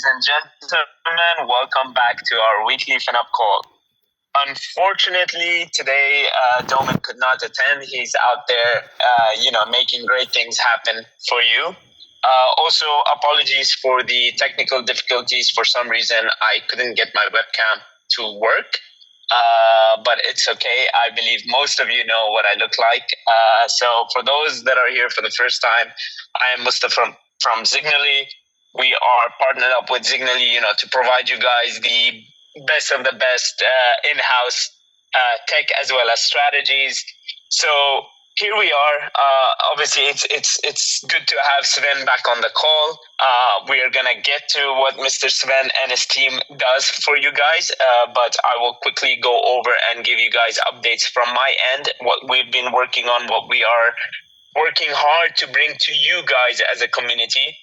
ladies and gentlemen. Welcome back to our weekly FinUp call. Unfortunately, today Doman could not attend. He's out there, making great things happen for you. Also, apologies for the technical difficulties. For some reason, I couldn't get my webcam to work. But it's okay. I believe most of you know what I look like. So for those that are here for the first time, I am Mustafa from Zignally. We are partnered up with Zignally, to provide you guys the best of the best in-house tech as well as strategies. So here we are. Obviously, it's good to have Sven back on the call. We are gonna get to what Mr. Sven and his team does for you guys, but I will quickly go over and give you guys updates from my end, what we've been working on, what we are working hard to bring to you guys as a community.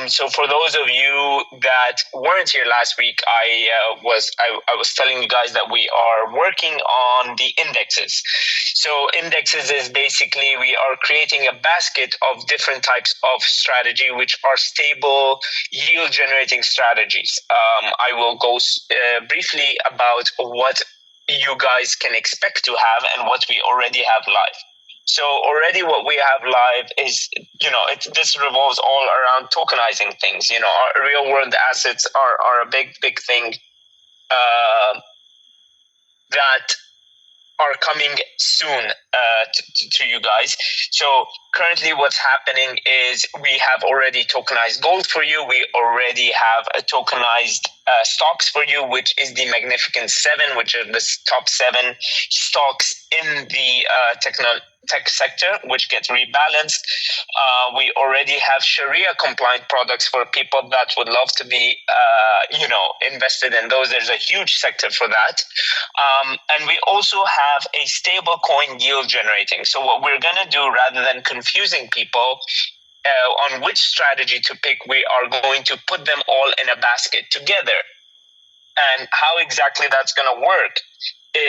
So for those of you that weren't here last week, I was telling you guys that we are working on the indexes. So indexes is basically we are creating a basket of different types of strategy, which are stable yield generating strategies. I will go briefly about what you guys can expect to have and what we already have live. So already what we have live is, this revolves all around tokenizing things. Our real world assets are a big thing that are coming soon to you guys. So currently what's happening is we have already tokenized gold for you. We already have a tokenized stocks for you, which is the Magnificent Seven, which are the top 7 stocks in the tech sector, which get rebalanced. We already have Sharia compliant products for people that would love to be, invested in those. There's a huge sector for that. And we also have a stable coin yield generating. So what we're going to do, rather than confusing people on which strategy to pick, we are going to put them all in a basket together. And how exactly that's going to work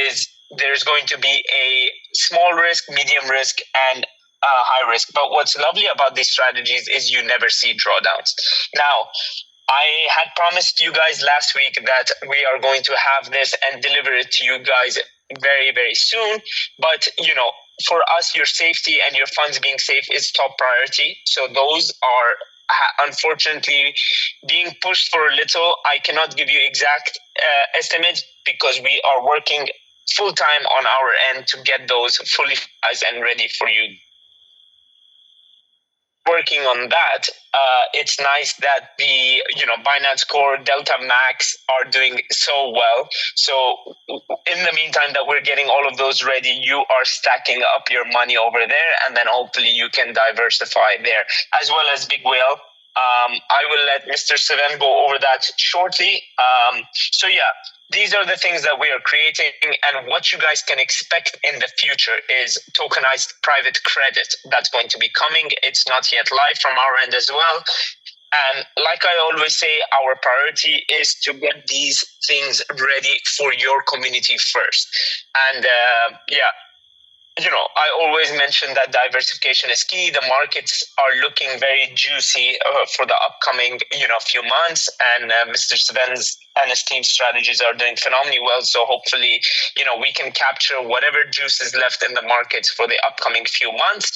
is there's going to be a small risk, medium risk, and high risk. But what's lovely about these strategies is you never see drawdowns. Now, I had promised you guys last week that we are going to have this and deliver it to you guys very, very soon. But, for us, your safety and your funds being safe is top priority. So those are unfortunately being pushed for a little. I cannot give you exact estimates because we are working full time on our end to get those fully finalized and ready for you. Working on that, it's nice that the Binance Core, Delta Max are doing so well. So in the meantime that we're getting all of those ready, you are stacking up your money over there, and then hopefully you can diversify there, as well as Big Whale. I will let Mr. Seven go over that shortly. These are the things that we are creating, and what you guys can expect in the future is tokenized private credit that's going to be coming. It's not yet live from our end as well. And like I always say, our priority is to get these things ready for your community first. And I always mention that diversification is key. The markets are looking very juicy for the upcoming, few months, and Mr. Sven's and his team strategies are doing phenomenally well. So hopefully, we can capture whatever juice is left in the markets for the upcoming few months,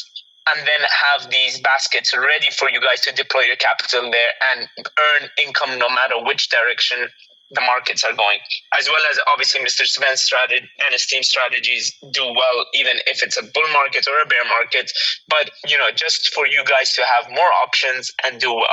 and then have these baskets ready for you guys to deploy your capital there and earn income no matter which direction the markets are going, as well as obviously Mr. Sven's strategy and his team strategies do well, even if it's a bull market or a bear market. But, just for you guys to have more options and do well.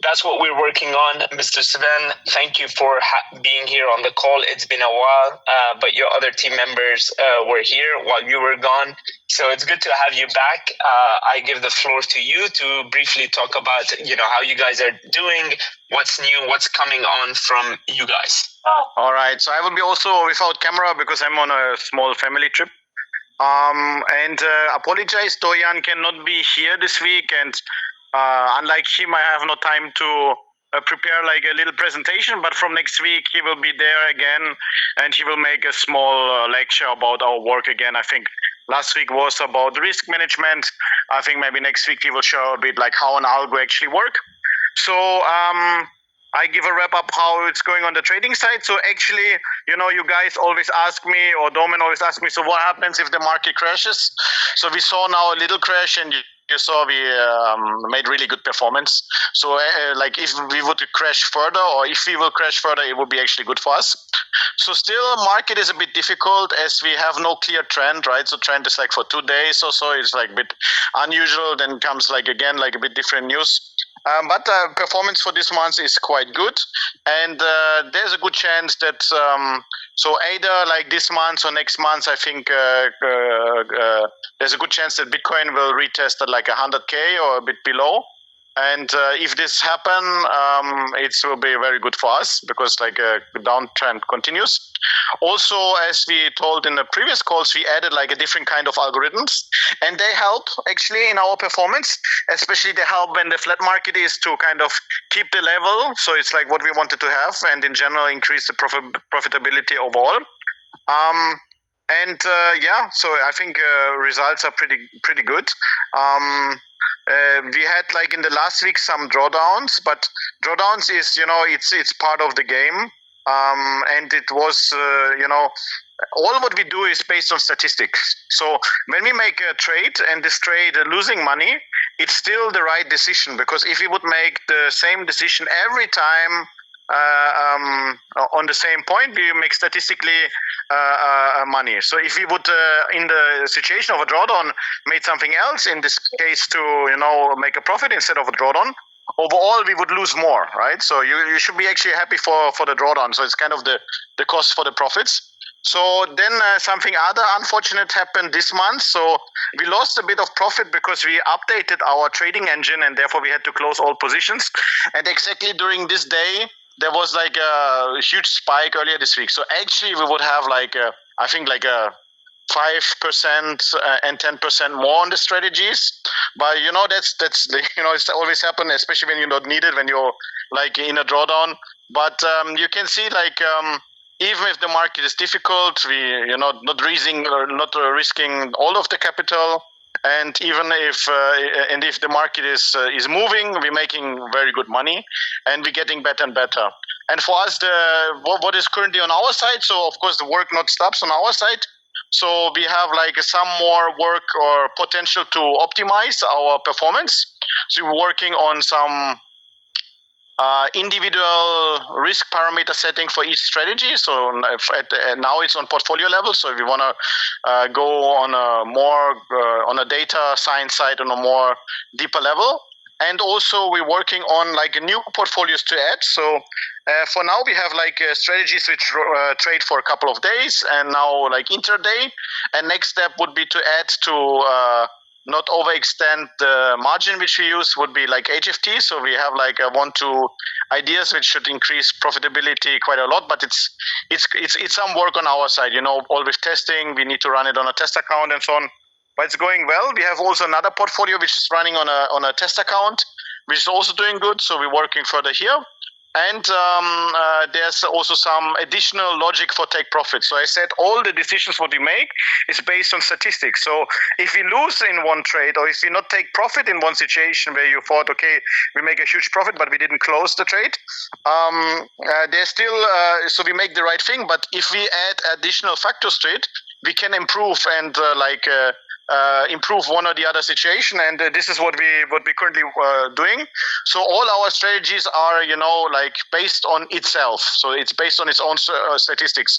That's what we're working on. Mr. Sven, thank you for being here on the call. It's been a while, but your other team members were here while you were gone. So it's good to have you back. I give the floor to you to briefly talk about, how you guys are doing, what's new, what's coming on from you guys. All right. So I will be also without camera because I'm on a small family trip. Apologize, Doyan cannot be here this week, and unlike him, I have no time to prepare like a little presentation, but from next week he will be there again, and he will make a small lecture about our work again. I think last week was about risk management. I think maybe next week we will show a bit like how an algo actually work. So I give a wrap up how it's going on the trading side. So actually, you guys always ask me, or Domen always ask me, so what happens if the market crashes? So we saw now a little crash, and you saw we made really good performance. So like if we would crash further, or if we will crash further, it would be actually good for us. So still, market is a bit difficult as we have no clear trend, right? So trend is like for 2 days or so. It's like a bit unusual. Then comes like again like a bit different news. But performance for this month is quite good, and there's a good chance that so either like this month or next month, I think there's a good chance that Bitcoin will retest at like 100K or a bit below. And if this happen, it will be very good for us because like a downtrend continues. Also, as we told in the previous calls, we added like a different kind of algorithms, and they help actually in our performance. Especially they help when the flat market is to kind of keep the level. So it's like what we wanted to have, and in general increase the profitability overall. So I think results are pretty good. We had like in the last week some drawdowns, but drawdowns is it's part of the game, and it was all what we do is based on statistics. So when we make a trade and this trade losing money, it's still the right decision, because if we would make the same decision every time on the same point, we make statistically money. So if we would in the situation of a drawdown made something else, in this case to make a profit instead of a drawdown, overall we would lose more, right? So you should be actually happy for the drawdown. So it's kind of the cost for the profits. So then something other unfortunate happened this month. So we lost a bit of profit because we updated our trading engine, and therefore we had to close all positions. And exactly during this day, there was like a huge spike earlier this week. So actually we would have like I think like a 5% and 10% more on the strategies. But that's it's always happen, especially when you don't need it, when you're like in a drawdown. But you can see like even if the market is difficult, we not risking all of the capital. And even if the market is moving, we're making very good money, and we're getting better and better. And for us, what is currently on our side, so of course the work not stops on our side. So we have like some more work or potential to optimize our performance. So we're working on some individual risk parameter setting for each strategy. So now it's on portfolio level. So if we want to go on a more on a data science side on a more deeper level. And also we're working on like new portfolios to add. So for now we have like strategies which trade for a couple of days, and now like intraday. And next step would be to add to not overextend the margin which we use, would be like HFT. So we have like 1-2 ideas which should increase profitability quite a lot, but it's some work on our side, all with testing. We need to run it on a test account and so on, but it's going well. We have also another portfolio which is running on a test account, which is also doing good. So we're working further here. And there's also some additional logic for take profit. So I said all the decisions what we make is based on statistics. So if we lose in one trade, or if we not take profit in one situation where you thought, okay, we make a huge profit, but we didn't close the trade, there's still, so we make the right thing. But if we add additional factors to it, we can improve and improve one or the other situation, and this is what we currently doing. So all our strategies are like based on itself, so it's based on its own statistics,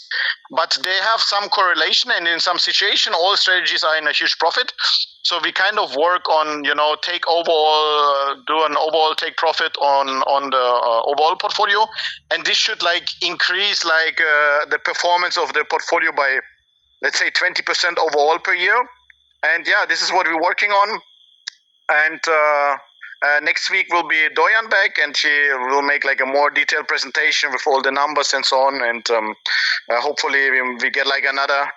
but they have some correlation, and in some situation all strategies are in a huge profit. So we kind of work on take overall do an overall take profit on the overall portfolio, and this should like increase like the performance of the portfolio by, let's say, 20% overall per year. And yeah, this is what we're working on. And next week will be Doyan back, and she will make like a more detailed presentation with all the numbers and so on. And hopefully we get like another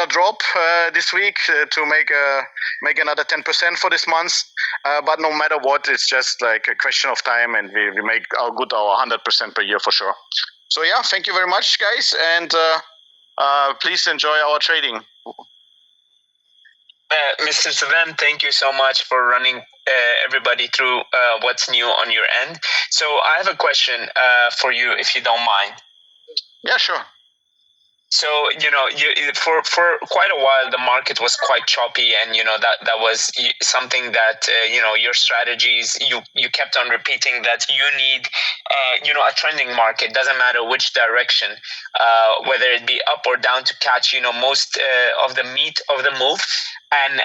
drop this week to make another 10% for this month. But no matter what, it's just like a question of time, and we make our 100% per year for sure. So yeah, thank you very much, guys, and please enjoy our trading. Mr. Savan, thank you so much for running everybody through what's new on your end. So I have a question for you, if you don't mind. Yeah, sure. So for quite a while the market was quite choppy, and that was something that your strategies, you kept on repeating that you need a trending market, doesn't matter which direction, whether it be up or down, to catch most of the meat of the move. And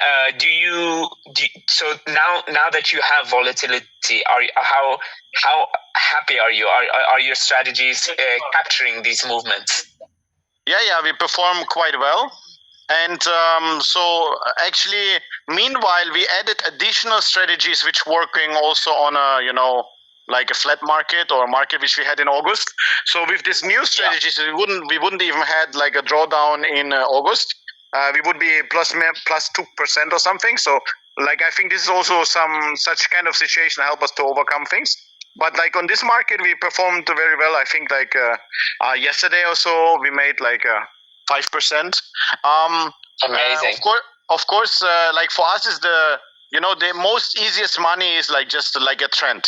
so now that you have volatility, how happy are you? Are your strategies capturing these movements? Yeah, we perform quite well. And so actually, meanwhile, we added additional strategies which working also on a like a flat market or a market which we had in August. So with these new strategies, we wouldn't even had like a drawdown in August. We would be plus 2% or something. So like I think this is also some such kind of situation help us to overcome things. But like on this market, we performed very well. I think like yesterday or so, we made like 5%. Amazing. Of course, like for us is the most easiest money is like just like a trend.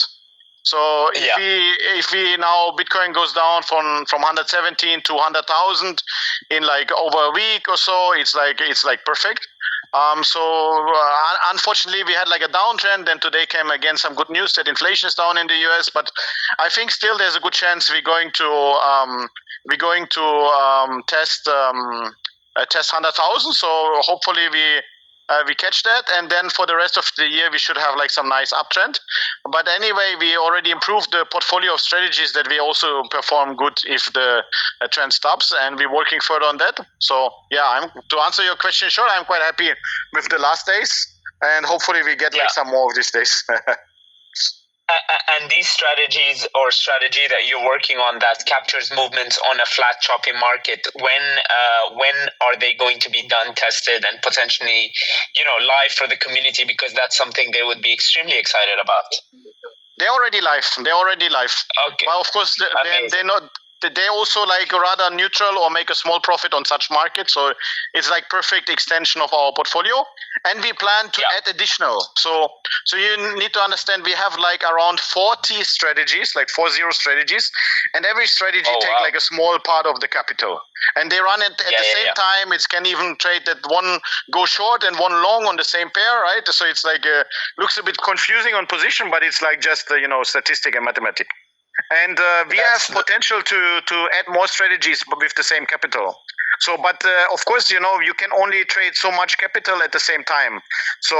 So if we now Bitcoin goes down from 117 to 100,000 in like over a week or so, it's like perfect. Unfortunately, we had like a downtrend, and today came again some good news that inflation is down in the US. But I think still there's a good chance we're going to test 100,000. So hopefully we catch that, and then for the rest of the year we should have like some nice uptrend. But anyway, we already improved the portfolio of strategies that we also perform good if the trend stops, and we're working further on that. So yeah, to answer your question short, I'm quite happy with the last days, and hopefully we get like some more of these days. And these strategies or strategy that you're working on that captures movements on a flat choppy market, when are they going to be done, tested, and potentially live for the community? Because that's something they would be extremely excited about. They're already live. Okay. Well, of course, they're not. They also like rather neutral or make a small profit on such markets. So it's like perfect extension of our portfolio. And we plan to add additional. So you need to understand we have like around 40 strategies, like 40 strategies, and every strategy take like a small part of the capital. And they run it at the same time. It can even trade that one go short and one long on the same pair, right? So it's like looks a bit confusing on position, but it's like just statistic and mathematics. And we have potential to add more strategies with the same capital. So, but of course, you can only trade so much capital at the same time. So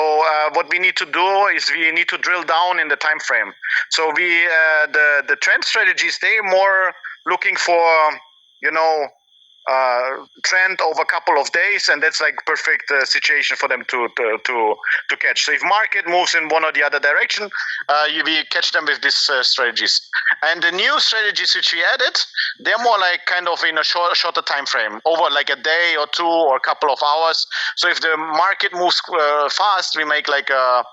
what we need to do is we need to drill down in the time frame. So the trend strategies, they more looking for trend over a couple of days, and that's like perfect situation for them to catch. So if market moves in one or the other direction, we catch them with these strategies. And the new strategies which we added, they're more like kind of in a shorter time frame, over like a day or two or a couple of hours. So if the market moves fast, we make like a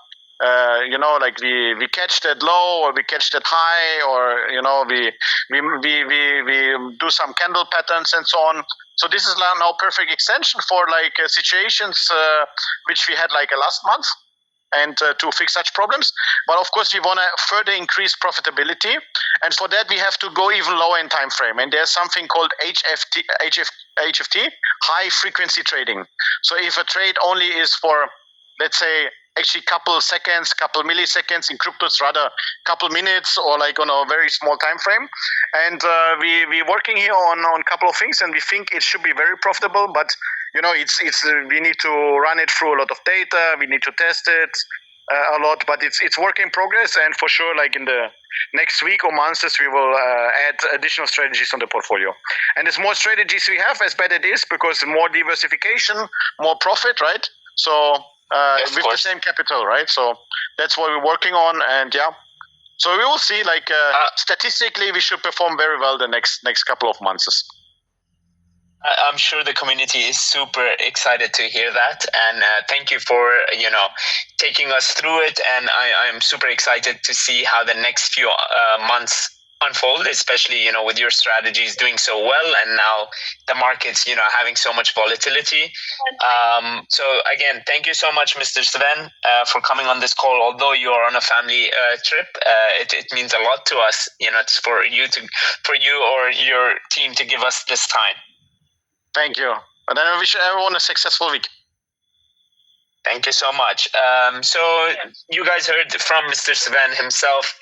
like we catch that low or we catch that high, or we do some candle patterns and so on. So this is now perfect extension for like situations which we had like last month, and to fix such problems. But of course we want to further increase profitability, and for that we have to go even lower in time frame, and there's something called HFT, high frequency trading. So if a trade only is for, let's say, actually couple seconds, couple milliseconds, in crypto it's rather couple minutes or like on a very small time frame. And we're working here on a couple of things, and we think it should be very profitable, but it's we need to run it through a lot of data, we need to test it a lot, but it's work in progress, and for sure like in the next week or months we will add additional strategies on the portfolio. And as more strategies we have, as better it is, because more diversification, more profit, right? So with the same capital, right? So that's what we're working on, and so we will see. Like statistically, we should perform very well the next couple of months. I'm sure the community is super excited to hear that, and thank you for taking us through it. And I'm super excited to see how the next few months unfold, especially with your strategies doing so well, and now the markets having so much volatility. So again, thank you so much, Mr. Sven, for coming on this call. Although you are on a family trip, it means a lot to us. It's for you or your team to give us this time. Thank you. And then I wish everyone a successful week. Thank you so much. So you guys heard from Mr. Sven himself,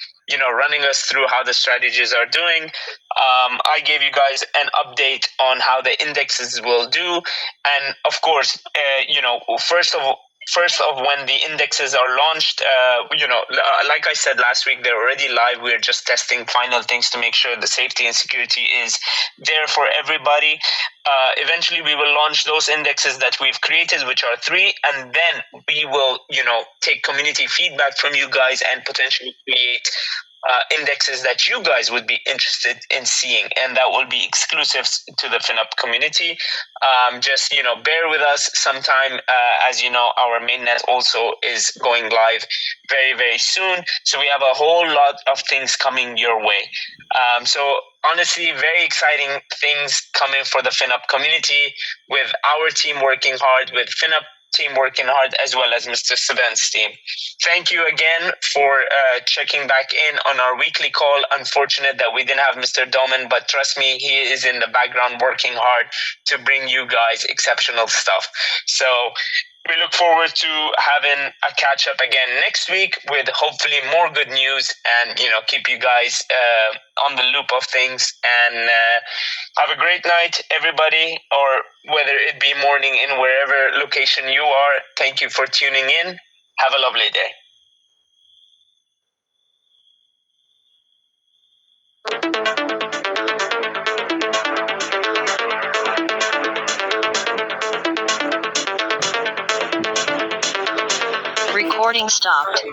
running us through how the strategies are doing. I gave you guys an update on how the indexes will do, and of course, first of when the indexes are launched, like I said last week, they're already live. We're just testing final things to make sure the safety and security is there for everybody. Eventually we will launch those indexes that we've created, which are 3, and then we will take community feedback from you guys and potentially create indexes that you guys would be interested in seeing, and that will be exclusive to the FinUp community. Just bear with us sometime. As you know, our mainnet also is going live very, very soon, so we have a whole lot of things coming your way. So honestly, very exciting things coming for the FinUp community, with our team working hard, with FinUp team working hard, as well as Mr. Sven's team. Thank you again for checking back in on our weekly call. Unfortunate that we didn't have Mr. Doman, but trust me, he is in the background working hard to bring you guys exceptional stuff. So we look forward to having a catch up again next week with hopefully more good news, and keep you guys on the loop of things. And have a great night, everybody, or whether it be morning in wherever location you are. Thank you for tuning in. Have a lovely day. Recording stopped.